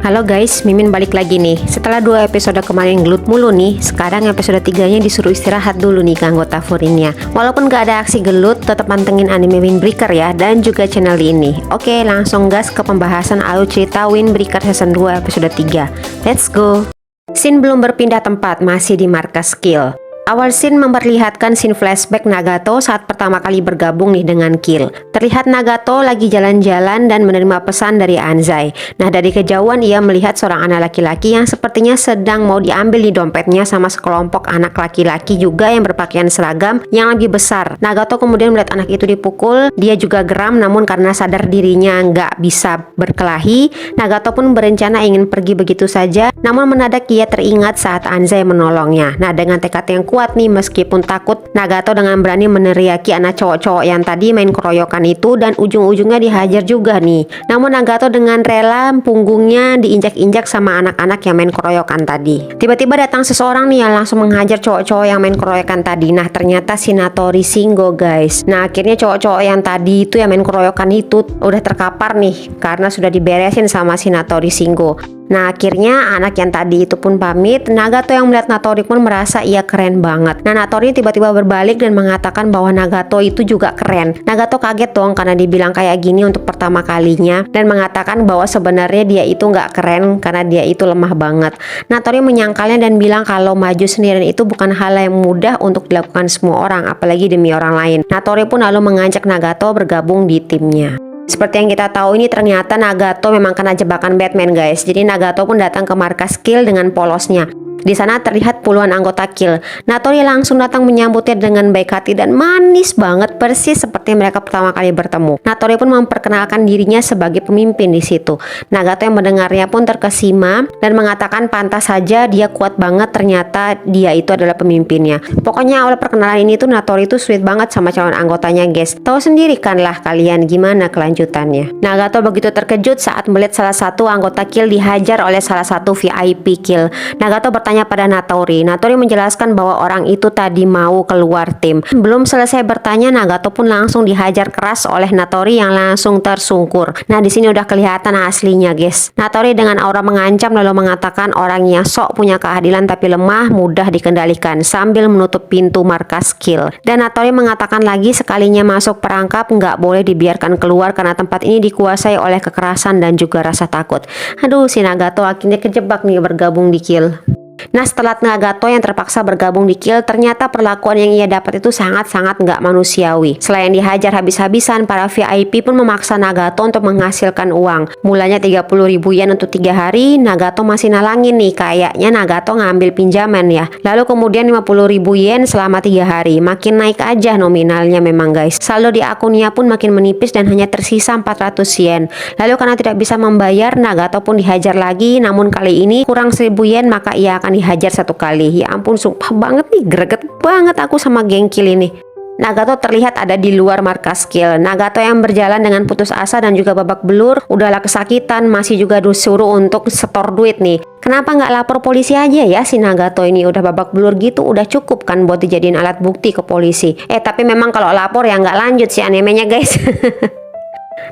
Halo guys, Mimin balik lagi nih. Setelah 2 episode kemarin gelut mulu nih, sekarang episode 3-nya disuruh istirahat dulu nih ke anggota Furinnya. Walaupun gak ada aksi gelut, tetap pantengin anime Windbreaker ya, dan juga channel ini. Oke, langsung gas ke pembahasan alur cerita Windbreaker season 2 episode 3. Let's go! Scene belum berpindah tempat, masih di markas Kill. Awal scene memperlihatkan scene flashback Nagato saat pertama kali bergabung nih dengan Kill. Terlihat Nagato lagi jalan-jalan dan menerima pesan dari Anzai. Nah, dari kejauhan ia melihat seorang anak laki-laki yang sepertinya sedang mau diambil di dompetnya sama sekelompok anak laki-laki juga yang berpakaian seragam yang lebih besar. Nagato kemudian melihat anak itu dipukul, dia juga geram namun karena sadar dirinya nggak bisa berkelahi, Nagato pun berencana ingin pergi begitu saja, namun mendadak ia teringat saat Anzai menolongnya. Nah, dengan tekad yang kuat nih, meskipun takut, Nagato dengan berani meneriaki anak cowok-cowok yang tadi main keroyokan itu dan ujung-ujungnya dihajar juga nih. Namun Nagato dengan rela punggungnya diinjak-injak sama anak-anak yang main keroyokan tadi. Tiba-tiba datang seseorang nih yang langsung menghajar cowok-cowok yang main keroyokan tadi. Nah, ternyata si Natori Shingo guys. Nah, akhirnya cowok-cowok yang tadi itu yang main keroyokan itu udah terkapar nih karena sudah diberesin sama si Natori Shingo. Nah, akhirnya anak yang tadi itu pun pamit. Nagato yang melihat Natori pun merasa ia keren banget. Nah, Natori tiba-tiba berbalik dan mengatakan bahwa Nagato itu juga keren. Nagato kaget dong karena dibilang kayak gini untuk pertama kalinya dan mengatakan bahwa sebenarnya dia itu nggak keren karena dia itu lemah banget. Natori menyangkalnya dan bilang kalau maju sendirian itu bukan hal yang mudah untuk dilakukan semua orang, apalagi demi orang lain. Natori pun lalu mengajak Nagato bergabung di timnya. Seperti yang kita tahu ini ternyata Nagato memang kena jebakan Batman guys. Jadi Nagato pun datang ke markas Kill dengan polosnya. Di sana terlihat puluhan anggota Kill. Natori langsung datang menyambutnya dengan baik hati dan manis banget, persis seperti mereka pertama kali bertemu. Natori pun memperkenalkan dirinya sebagai pemimpin di situ. Nagato yang mendengarnya pun terkesima dan mengatakan pantas saja dia kuat banget, ternyata dia itu adalah pemimpinnya. Pokoknya awal perkenalan ini tuh Natori tuh sweet banget sama calon anggotanya guys. Tahu sendiri kan lah kalian gimana kelanjutannya. Nagato begitu terkejut saat melihat salah satu anggota Kill dihajar oleh salah satu VIP Kill. Nagato bertanya pada Natori. Natori menjelaskan bahwa orang itu tadi mau keluar tim. Belum selesai bertanya, Nagato pun langsung dihajar keras oleh Natori yang langsung tersungkur. Nah, di sini udah kelihatan aslinya, guys. Natori dengan aura mengancam lalu mengatakan orang yang sok punya keadilan tapi lemah mudah dikendalikan sambil menutup pintu markas Kill. Dan Natori mengatakan lagi sekalinya masuk perangkap nggak boleh dibiarkan keluar karena tempat ini dikuasai oleh kekerasan dan juga rasa takut. Aduh, si Nagato akhirnya kejebak nih bergabung di Kill. Nah, setelah Nagato yang terpaksa bergabung di Kill, ternyata perlakuan yang ia dapat itu sangat-sangat nggak manusiawi. Selain dihajar habis-habisan, para VIP pun memaksa Nagato untuk menghasilkan uang. Mulanya 30.000 yen untuk 3 hari, Nagato masih nalangin nih, kayaknya Nagato ngambil pinjaman ya. Lalu kemudian 50.000 yen selama 3 hari, makin naik aja nominalnya memang guys. Saldo di akunnya pun makin menipis dan hanya tersisa 400 yen. Lalu karena tidak bisa membayar, Nagato pun dihajar lagi, namun kali ini kurang 1.000 yen maka ia akan dihajar 1 kali. Ya ampun, sumpah banget nih, greget banget aku sama geng Kill ini. Nagato terlihat ada di luar markas Kill. Nagato yang berjalan dengan putus asa dan juga babak belur, udahlah kesakitan, masih juga disuruh untuk setor duit nih. Kenapa nggak lapor polisi aja ya si Nagato ini, udah babak belur gitu, udah cukup kan buat dijadiin alat bukti ke polisi. Tapi memang kalau lapor ya nggak lanjut si animenya guys.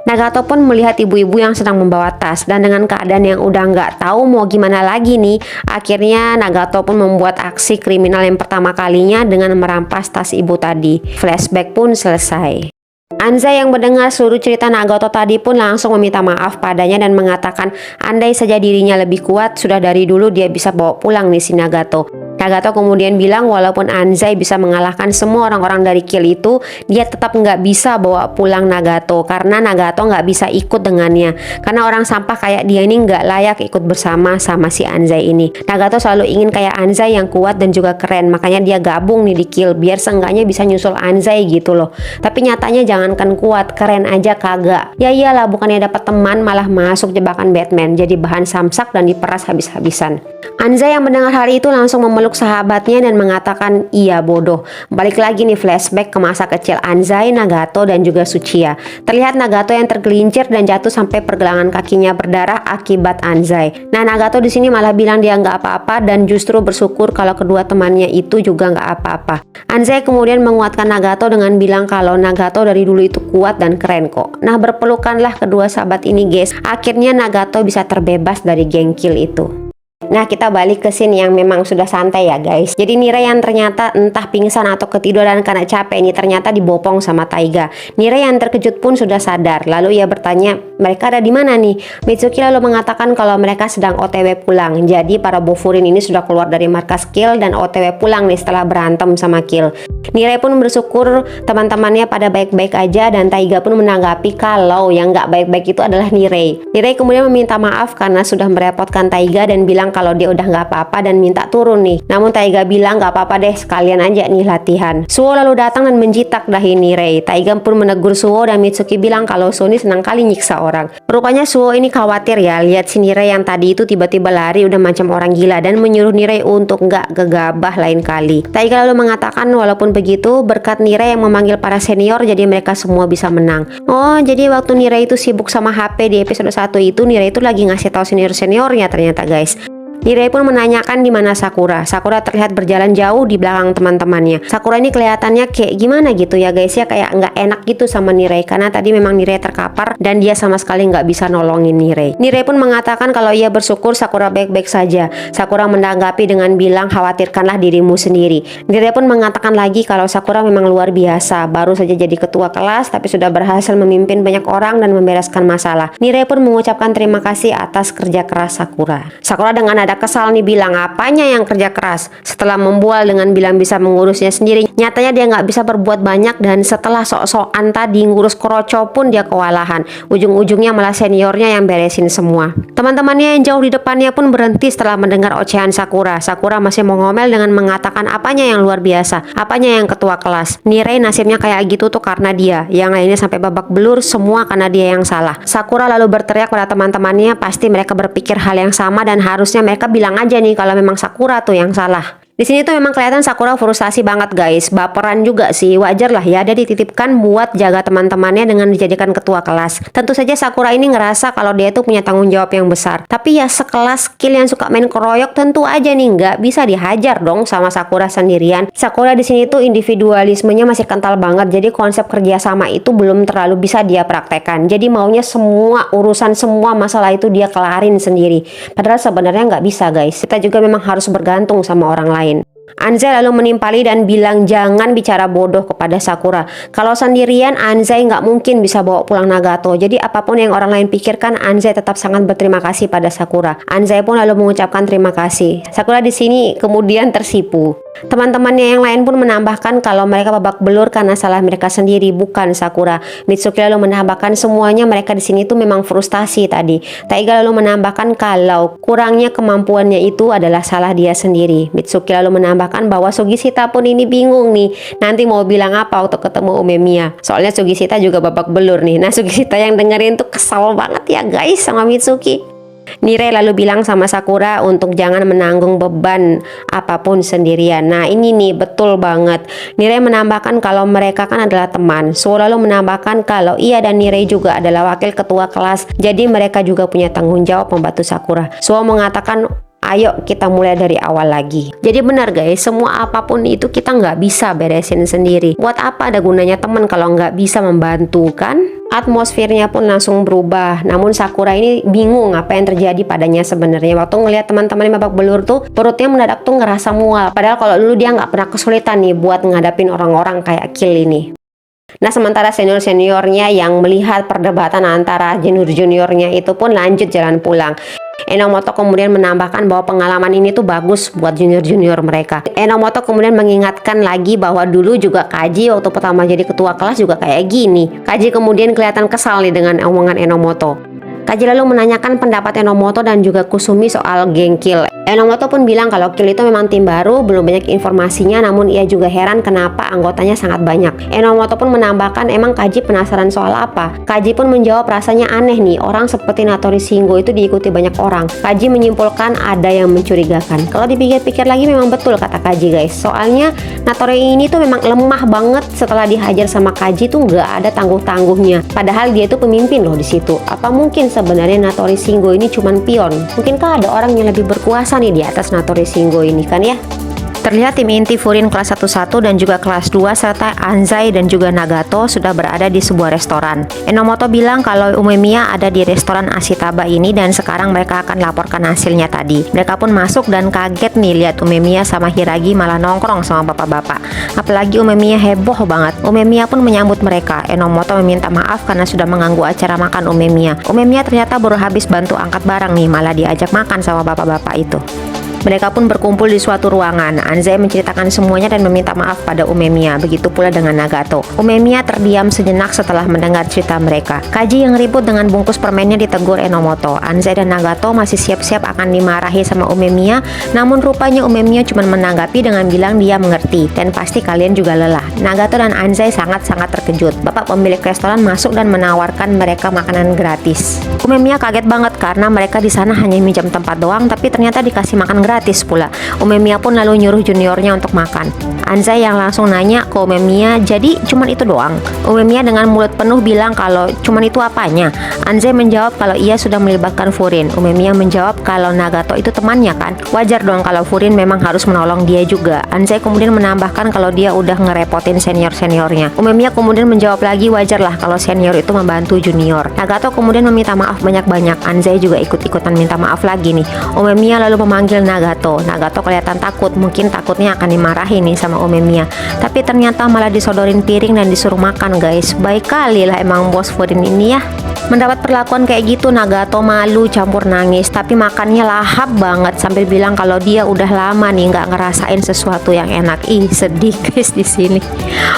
Nagato pun melihat ibu-ibu yang sedang membawa tas dan dengan keadaan yang udah nggak tahu mau gimana lagi nih, akhirnya Nagato pun membuat aksi kriminal yang pertama kalinya dengan merampas tas ibu tadi. Flashback pun selesai. Anzai yang mendengar seluruh cerita Nagato tadi pun langsung meminta maaf padanya dan mengatakan andai saja dirinya lebih kuat, sudah dari dulu dia bisa bawa pulang nih si Nagato. Nagato kemudian bilang walaupun Anzai bisa mengalahkan semua orang-orang dari Kill itu, dia tetap nggak bisa bawa pulang Nagato karena Nagato nggak bisa ikut dengannya. Karena orang sampah kayak dia ini nggak layak ikut bersama sama si Anzai ini. Nagato selalu ingin kayak Anzai yang kuat dan juga keren, makanya dia gabung nih di Kill biar seenggaknya bisa nyusul Anzai gitu loh. Tapi nyatanya jangankan kuat, keren aja kagak. Ya iyalah, bukannya dapat teman malah masuk jebakan Batman, jadi bahan samsak dan diperas habis-habisan. Anzai yang mendengar hal itu langsung memeluk memeluk sahabatnya dan mengatakan iya bodoh. Balik lagi nih flashback ke masa kecil Anzai, Nagato dan juga Tsuchiya. Terlihat Nagato yang tergelincir dan jatuh sampai pergelangan kakinya berdarah akibat Anzai. Nah, Nagato di sini malah bilang dia nggak apa-apa dan justru bersyukur kalau kedua temannya itu juga nggak apa-apa. Anzai kemudian menguatkan Nagato dengan bilang kalau Nagato dari dulu itu kuat dan keren kok. Nah, berpelukanlah kedua sahabat ini guys. Akhirnya Nagato bisa terbebas dari geng kill itu. Nah, kita balik ke scene yang memang sudah santai ya guys. Jadi Nirei yang ternyata entah pingsan atau ketiduran karena capek ini ternyata dibopong sama Taiga. Nirei yang terkejut pun sudah sadar. Lalu ia bertanya, mereka ada di mana nih? Mitsuki lalu mengatakan kalau mereka sedang OTW pulang. Jadi para Bofurin ini sudah keluar dari markas Kill dan OTW pulang nih setelah berantem sama Kill. Nirei pun bersyukur teman-temannya pada baik-baik aja dan Taiga pun menanggapi kalau yang nggak baik-baik itu adalah Nirei. Nirei kemudian meminta maaf karena sudah merepotkan Taiga dan bilang kalau dia udah nggak apa-apa dan minta turun nih. Namun Taiga bilang nggak apa-apa deh, sekalian aja nih latihan. Suo lalu datang dan menjitak dahi Nirei. Taiga pun menegur Suo dan Mitsuki bilang kalau Suo ini senang kali nyiksa orang. Rupanya Suo ini khawatir ya lihat si Nirei yang tadi itu tiba-tiba lari udah macam orang gila dan menyuruh Nirei untuk nggak gegabah lain kali. Taiga lalu mengatakan walaupun begitu berkat Nirei yang memanggil para senior jadi mereka semua bisa menang. Oh, jadi waktu Nirei itu sibuk sama HP di episode 1 itu Nirei itu lagi ngasih tahu senior-seniornya ternyata guys. Nirei pun menanyakan di mana Sakura. Sakura terlihat berjalan jauh di belakang teman-temannya. Sakura ini kelihatannya kayak gimana gitu ya guys ya, kayak nggak enak gitu sama Nirei karena tadi memang Nirei terkapar dan dia sama sekali nggak bisa nolongin Nirei. Nirei pun mengatakan kalau ia bersyukur Sakura baik-baik saja. Sakura menanggapi dengan bilang khawatirkanlah dirimu sendiri. Nirei pun mengatakan lagi kalau Sakura memang luar biasa, baru saja jadi ketua kelas tapi sudah berhasil memimpin banyak orang dan membereskan masalah. Nirei pun mengucapkan terima kasih atas kerja keras Sakura. Sakura dengan ada kesal nih bilang apanya yang kerja keras. Setelah membual dengan bilang bisa mengurusnya sendiri, nyatanya dia nggak bisa berbuat banyak dan setelah sok-sokan tadi ngurus Kroco pun dia kewalahan. Ujung-ujungnya malah seniornya yang beresin semua. Teman-temannya yang jauh di depannya pun berhenti setelah mendengar ocehan Sakura. Sakura masih mengomel dengan mengatakan apanya yang luar biasa, apanya yang ketua kelas. Nirei nasibnya kayak gitu tuh karena dia, yang lainnya sampai babak belur semua karena dia yang salah. Sakura lalu berteriak pada teman-temannya, pasti mereka berpikir hal yang sama dan harusnya mereka bilang aja nih kalau memang Sakura tuh yang salah. Di sini tuh memang kelihatan Sakura frustasi banget guys, baperan juga sih, wajar lah ya dia dititipkan buat jaga teman-temannya dengan dijadikan ketua kelas. Tentu saja Sakura ini ngerasa kalau dia tuh punya tanggung jawab yang besar. Tapi ya sekelas Kill yang suka main keroyok tentu aja nih nggak bisa dihajar dong sama Sakura sendirian. Sakura di sini tuh individualismenya masih kental banget, jadi konsep kerjasama itu belum terlalu bisa dia praktekkan. Jadi maunya semua urusan semua masalah itu dia kelarin sendiri. Padahal sebenarnya nggak bisa guys. Kita juga memang harus bergantung sama orang lain. Anzai lalu menimpali dan bilang jangan bicara bodoh kepada Sakura. Kalau sendirian Anzai nggak mungkin bisa bawa pulang Nagato. Jadi apapun yang orang lain pikirkan, Anzai tetap sangat berterima kasih pada Sakura. Anzai pun lalu mengucapkan terima kasih. Sakura di sini kemudian tersipu. Teman-temannya yang lain pun menambahkan kalau mereka babak belur karena salah mereka sendiri, bukan Sakura. Mitsuki lalu menambahkan semuanya mereka di sini tuh memang frustasi tadi. Taiga lalu menambahkan kalau kurangnya kemampuannya itu adalah salah dia sendiri. Mitsuki lalu menambahkan bahwa Sugishita pun ini bingung nih, nanti mau bilang apa waktu ketemu Umemiya. Soalnya Sugishita juga babak belur nih. Nah Sugishita yang dengerin tuh kesal banget ya guys sama Mitsuki. Nirei lalu bilang sama Sakura untuk jangan menanggung beban apapun sendirian. Nah ini nih betul banget. Nirei menambahkan kalau mereka kan adalah teman. Suo lalu menambahkan kalau ia dan Nirei juga adalah wakil ketua kelas, jadi mereka juga punya tanggung jawab membantu Sakura. Suo mengatakan ayo kita mulai dari awal lagi. Jadi benar guys, semua apapun itu kita nggak bisa beresin sendiri. Buat apa ada gunanya teman kalau nggak bisa membantu kan? Atmosfernya pun langsung berubah. Namun Sakura ini bingung apa yang terjadi padanya sebenarnya. Waktu ngelihat teman-temannya babak belur tuh, perutnya mendadak tuh ngerasa mual. Padahal kalau dulu dia nggak pernah kesulitan nih buat ngadapin orang-orang kayak Kill ini. Nah sementara senior-seniornya yang melihat perdebatan antara junior-juniornya itu pun lanjut jalan pulang. Enomoto kemudian menambahkan bahwa pengalaman ini tuh bagus buat junior-junior mereka. Enomoto kemudian mengingatkan lagi bahwa dulu juga Kaji waktu pertama jadi ketua kelas juga kayak gini. Kaji kemudian kelihatan kesal nih dengan omongan Enomoto. Kaji lalu menanyakan pendapat Enomoto dan juga Kusumi soal geng Kill. Enomoto pun bilang kalau Kill itu memang tim baru, belum banyak informasinya, namun ia juga heran kenapa anggotanya sangat banyak. Enomoto pun menambahkan emang Kaji penasaran soal apa. Kaji pun menjawab rasanya aneh nih, orang seperti Natori Shingo itu diikuti banyak orang. Kaji menyimpulkan ada yang mencurigakan. Kalau dipikir-pikir lagi memang betul kata Kaji guys. Soalnya Natori ini tuh memang lemah banget, setelah dihajar sama Kaji tuh nggak ada tangguh-tangguhnya. Padahal dia tuh pemimpin loh di situ. Apa mungkin sebenarnya Natori Shingo ini cuman pion? Mungkinkah ada orang yang lebih berkuasa nih di atas Natori Shingo ini kan ya? Terlihat tim inti Furin kelas 11 dan juga kelas 2 serta Anzai dan juga Nagato sudah berada di sebuah restoran. Enomoto bilang kalau Umemiya ada di restoran Ashitaba ini dan sekarang mereka akan laporkan hasilnya tadi. Mereka pun masuk dan kaget nih lihat Umemiya sama Hiragi malah nongkrong sama bapak-bapak. Apalagi Umemiya heboh banget. Umemiya pun menyambut mereka. Enomoto meminta maaf karena sudah mengganggu acara makan Umemiya. Umemiya ternyata baru habis bantu angkat barang nih, malah diajak makan sama bapak-bapak itu. Mereka pun berkumpul di suatu ruangan. Anzai menceritakan semuanya dan meminta maaf pada Umemiya. Begitu pula dengan Nagato. Umemiya terdiam sejenak setelah mendengar cerita mereka. Kaji yang ribut dengan bungkus permennya ditegur Enomoto. Anzai dan Nagato masih siap-siap akan dimarahi sama Umemiya. Namun rupanya Umemiya cuma menanggapi dengan bilang dia mengerti dan pasti kalian juga lelah. Nagato dan Anzai sangat-sangat terkejut. Bapak pemilik restoran masuk dan menawarkan mereka makanan gratis. Umemiya kaget banget karena mereka di sana hanya minjam tempat doang, tapi ternyata dikasih makan gratis pula. Umemiya pun lalu nyuruh juniornya untuk makan. Anzai yang langsung nanya ke Umemiya, jadi cuman itu doang? Umemiya dengan mulut penuh bilang kalau cuman itu apanya. Anzai menjawab kalau ia sudah melibatkan Furin. Umemiya menjawab kalau Nagato itu temannya kan. Wajar dong kalau Furin memang harus menolong dia juga. Anzai kemudian menambahkan kalau dia udah ngerepotin senior-seniornya. Umemiya kemudian menjawab lagi wajar lah kalau senior itu membantu junior. Nagato kemudian meminta maaf banyak-banyak. Anzai juga ikut-ikutan minta maaf lagi nih. Umemiya lalu memanggil Nagato. Nagato kelihatan takut, mungkin takutnya akan dimarahi nih sama Umemiya. Tapi ternyata malah disodorin piring dan disuruh makan guys. Baik kali lah emang bos Furin ini ya. Mendapat perlakuan kayak gitu, Nagato malu campur nangis, tapi makannya lahap banget sambil bilang kalau dia udah lama nih nggak ngerasain sesuatu yang enak. Ih, sedih guys di sini.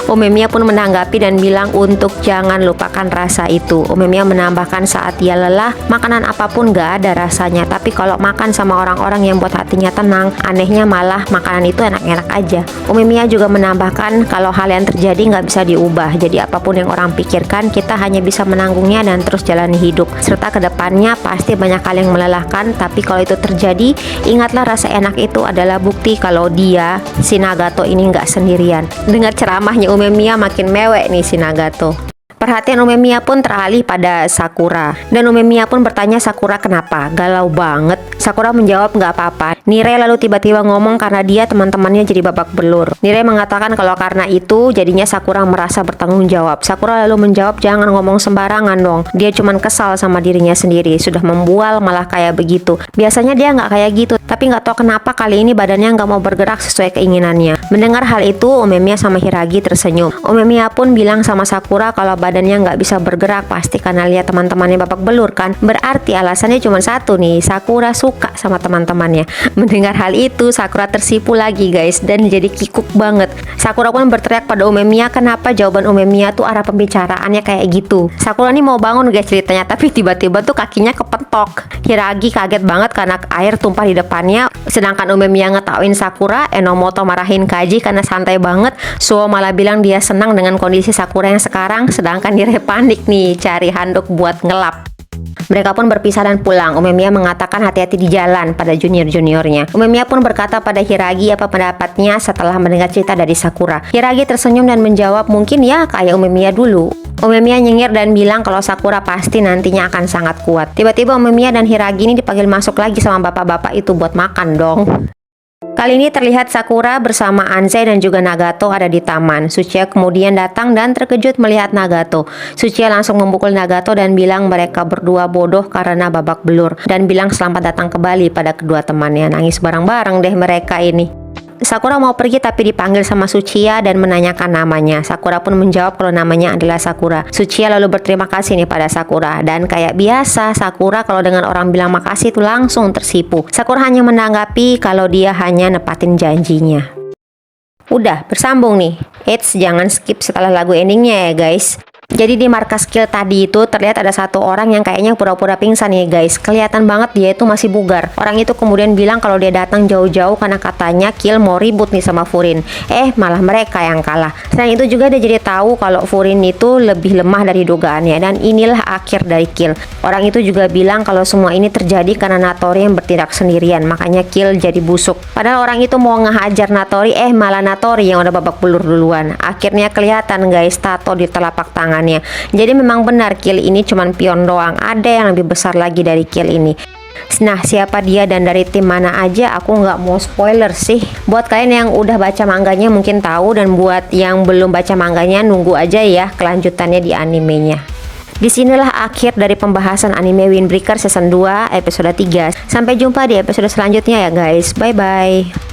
Umemiya pun menanggapi dan bilang untuk jangan lupakan rasa itu. Umemiya menambahkan saat dia lelah, makanan apapun nggak ada rasanya, tapi kalau makan sama orang-orang yang buat hatinya tenang, anehnya malah makanan itu enak-enak aja. Umemiya juga menambahkan kalau hal yang terjadi nggak bisa diubah, jadi apapun yang orang pikirkan, kita hanya bisa menanggungnya dan terus jalani hidup. Serta kedepannya pasti banyak hal yang melelahkan, tapi kalau itu terjadi, ingatlah rasa enak itu adalah bukti kalau dia, si Nagato ini nggak sendirian. Dengar ceramahnya Umemiya makin mewek nih si Nagato. Perhatian Umemiya pun teralih pada Sakura. Dan Umemiya pun bertanya Sakura kenapa? Galau banget. Sakura menjawab nggak apa-apa. Nire lalu tiba-tiba ngomong karena dia teman-temannya jadi babak belur. Nire mengatakan kalau karena itu jadinya Sakura merasa bertanggung jawab. Sakura lalu menjawab jangan ngomong sembarangan dong. Dia cuman kesal sama dirinya sendiri. Sudah membual malah kayak begitu. Biasanya dia nggak kayak gitu. Tapi nggak tahu kenapa kali ini badannya nggak mau bergerak sesuai keinginannya. Mendengar hal itu Umemiya sama Hiragi tersenyum. Umemiya pun bilang sama Sakura kalau badannya nggak bisa bergerak pasti karena lihat teman-temannya babak belur kan. Berarti alasannya cuma satu nih, Sakura suka sama teman-temannya. Mendengar hal itu Sakura tersipu lagi guys dan jadi kikuk banget. Sakura pun berteriak pada Umemiya kenapa jawaban Umemiya tuh arah pembicaraannya kayak gitu. Sakura nih mau bangun guys ceritanya, tapi tiba-tiba tuh kakinya kepentok. Hiragi kaget banget karena air tumpah di depannya, sedangkan Umemiya ngetawain Sakura. Enomoto marahin Kaji karena santai banget. Suo malah bilang dia senang dengan kondisi Sakura yang sekarang, sedangkan Nire panik nih cari handuk buat ngelap. Mereka pun berpisah dan pulang. Umemiya mengatakan hati-hati di jalan pada junior-juniornya. Umemiya pun berkata pada Hiragi apa pendapatnya setelah mendengar cerita dari Sakura. Hiragi tersenyum dan menjawab mungkin ya kayak Umemiya dulu. Umemiya nyengir dan bilang kalau Sakura pasti nantinya akan sangat kuat. Tiba-tiba Umemiya dan Hiragi ini dipanggil masuk lagi sama bapak-bapak itu buat makan dong. Kali ini terlihat Sakura bersama Anzai dan juga Nagato ada di taman. Tsuchiya kemudian datang dan terkejut melihat Nagato. Tsuchiya langsung memukul Nagato dan bilang mereka berdua bodoh karena babak belur. Dan bilang selamat datang kembali pada kedua temannya. Nangis bareng-bareng deh mereka ini. Sakura mau pergi tapi dipanggil sama Tsuchiya dan menanyakan namanya. Sakura pun menjawab kalau namanya adalah Sakura. Tsuchiya lalu berterima kasih nih pada Sakura. Dan kayak biasa Sakura kalau dengan orang bilang makasih itu langsung tersipu. Sakura hanya menanggapi kalau dia hanya nepatin janjinya. Udah bersambung nih. Eits, jangan skip setelah lagu endingnya ya guys. Jadi di markas Kill tadi itu terlihat ada satu orang yang kayaknya pura-pura pingsan ya guys. Kelihatan banget dia itu masih bugar. Orang itu kemudian bilang kalau dia datang jauh-jauh karena katanya Kill mau ribut nih sama Furin. Malah mereka yang kalah. Selain itu juga dia jadi tahu kalau Furin itu lebih lemah dari dugaannya, dan inilah akhir dari Kill. Orang itu juga bilang kalau semua ini terjadi karena Natori yang bertindak sendirian, makanya Kill jadi busuk. Padahal orang itu mau ngehajar Natori, malah Natori yang udah babak belur duluan. Akhirnya kelihatan guys tato di telapak tangan. Jadi memang benar Kill ini cuman pion doang, ada yang lebih besar lagi dari Kill ini. Nah, siapa dia dan dari tim mana aja aku nggak mau spoiler sih. Buat kalian yang udah baca manganya mungkin tahu, dan buat yang belum baca manganya nunggu aja ya kelanjutannya di animenya. Disinilah akhir dari pembahasan anime Windbreaker season 2 episode 3. Sampai jumpa di episode selanjutnya ya guys. Bye bye.